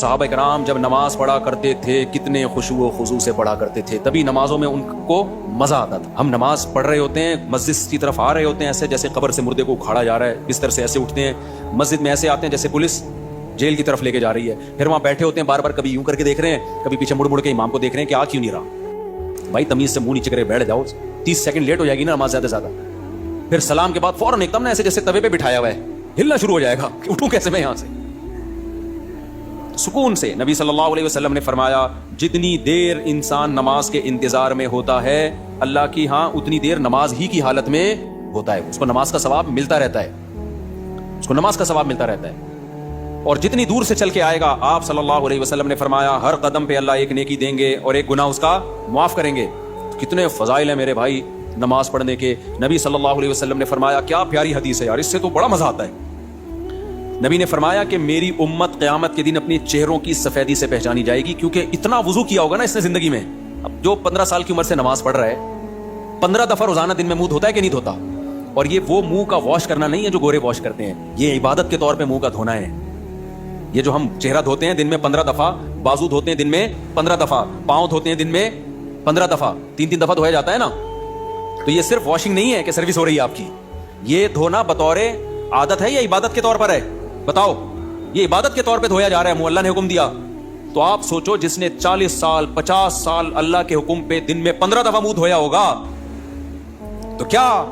صحابہ کرام جب نماز پڑھا کرتے تھے کتنے خشوع و خضوع سے پڑھا کرتے تھے, تبھی نمازوں میں ان کو مزہ آتا تھا. ہم نماز پڑھ رہے ہوتے ہیں, مسجد کی طرف آ رہے ہوتے ہیں ایسے جیسے قبر سے مردے کو اکھاڑا جا رہا ہے, بستر سے ایسے اٹھتے ہیں, مسجد میں ایسے آتے ہیں جیسے پولیس جیل کی طرف لے کے جا رہی ہے. پھر وہاں بیٹھے ہوتے ہیں بار بار, کبھی یوں کر کے دیکھ رہے ہیں, کبھی پیچھے مڑ مڑ کے امام کو دیکھ رہے ہیں کہ آ کیوں نہیں رہا. بھائی تمیز سے منہ نیچے کرے بیٹھ جاؤ, 30 سیکنڈ لیٹ ہو جائے گی نا نماز زیادہ سے زیادہ. پھر سلام کے بعد فوراً ایک دم نا ایسے جیسے توے پہ بٹھایا ہوا ہے, ہلنا شروع ہو جائے گا کہ اٹھوں کیسے میں یہاں سے. سکون سے نبی صلی اللہ علیہ وسلم نے فرمایا جتنی دیر انسان نماز کے انتظار میں ہوتا ہے اللہ کی ہاں اتنی دیر نماز ہی کی حالت میں ہوتا ہے. اس کو نماز کا ثواب ملتا رہتا ہے, اس کو نماز کا ثواب ملتا رہتا ہے. اور جتنی دور سے چل کے آئے گا, آپ صلی اللہ علیہ وسلم نے فرمایا ہر قدم پہ اللہ ایک نیکی دیں گے اور ایک گناہ اس کا معاف کریں گے. کتنے فضائل ہیں میرے بھائی نماز پڑھنے کے. نبی صلی اللہ علیہ وسلم نے فرمایا, کیا پیاری حدیث ہے یار, اس سے تو بڑا مزہ آتا ہے. نبی نے فرمایا کہ میری امت قیامت کے دن اپنی چہروں کی سفیدی سے پہچانی جائے گی, کیونکہ اتنا وضو کیا ہوگا نا اس نے زندگی میں. اب جو 15 سال کی عمر سے نماز پڑھ رہا ہے, 15 دفعہ روزانہ دن میں منہ دھوتا ہے کہ نہیں دھوتا. اور یہ وہ منہ کا واش کرنا نہیں ہے جو گورے واش کرتے ہیں, یہ عبادت کے طور پہ منہ کا دھونا ہے. یہ جو ہم چہرہ دھوتے ہیں دن میں 15 دفعہ, بازو دھوتے ہیں دن میں 15 دفعہ, پاؤں دھوتے ہیں دن میں 15 دفعہ, 3 دفعہ دھویا جاتا ہے نا. تو یہ صرف واشنگ نہیں ہے کہ سروس ہو رہی ہے آپ کی, یہ دھونا بطور عادت ہے یا عبادت کے طور پر ہے؟ بتاؤ, یہ عبادت کے طور پہ دھویا جا رہا ہے, اللہ نے حکم دیا. تو آپ سوچو جس نے 40 سال 50 سال اللہ کے حکم پہ دن میں 15 دفعہ منہ دھویا ہوگا, تو کیا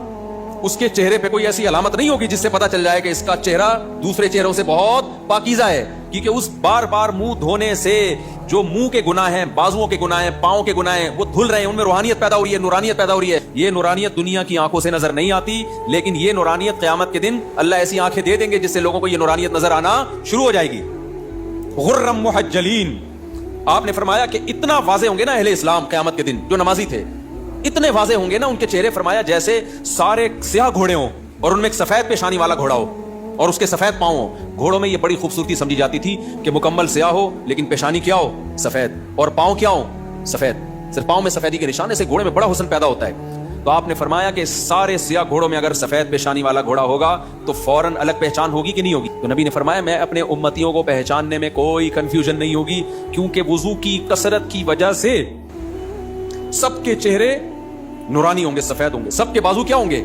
اس کے چہرے پہ کوئی ایسی علامت نہیں ہوگی جس سے پتا چل جائے کہ اس کا چہرہ دوسرے چہروں سے بہت پاکیزہ ہے؟ کیونکہ اس بار بار منہ دھونے سے جو منہ کے گناہ ہیں, بازوؤں کے گناہ ہیں, پاؤں کے گناہ ہیں, وہ دھل رہے ہیں, ان میں روحانیت پیدا ہو رہی ہے, نورانیت پیدا ہو رہی ہے. یہ نورانیت دنیا کی آنکھوں سے نظر نہیں آتی, لیکن یہ نورانیت قیامت کے دن اللہ ایسی آنکھیں دے دیں گے جس سے لوگوں کو یہ نورانیت نظر آنا شروع ہو جائے گی. غرم محجلین, آپ نے فرمایا کہ اتنا واضح ہوں گے نا اہل اسلام قیامت کے دن جو نمازی تھے, اتنے واضح ہوں گے نا ان کے چہرے, فرمایا جیسے سارے سیاہ گھوڑے ہوں اور ان میں ایک سفید پیشانی والا گھوڑا ہو اور اس کے سفید پاؤں ہو. گھوڑوں میں یہ بڑی خوبصورتی سمجھی جاتی تھی کہ مکمل سیاہ ہو لیکن پیشانی کیا ہو, سفید, اور پاؤں کیا ہو, سفید. صرف پاؤں میں سفیدی کے نشان سے گھوڑے میں بڑا حسن پیدا ہوتا ہے. تو آپ نے فرمایا کہ سارے سیاہ گھوڑوں میں اگر سفید پیشانی والا گھوڑا ہوگا تو فوراً الگ پہچان ہوگی کہ نہیں ہوگی؟ تو نبی نے فرمایا میں اپنے امتیوں کو پہچاننے میں کوئی کنفیوژن نہیں ہوگی, کیونکہ وضو کی کثرت کی وجہ سے سب کے چہرے نورانی ہوں گے, سفید ہوں گے. سب کے بازو کیا ہوں گے,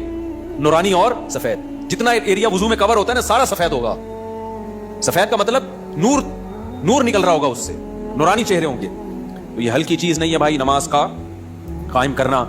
نورانی اور سفید. جتنا ایریا وضو میں کور ہوتا ہے نا سارا سفید ہوگا. سفید کا مطلب نور, نور نکل رہا ہوگا اس سے, نورانی چہرے ہوں گے. تو یہ ہلکی چیز نہیں ہے بھائی نماز کا قائم کرنا.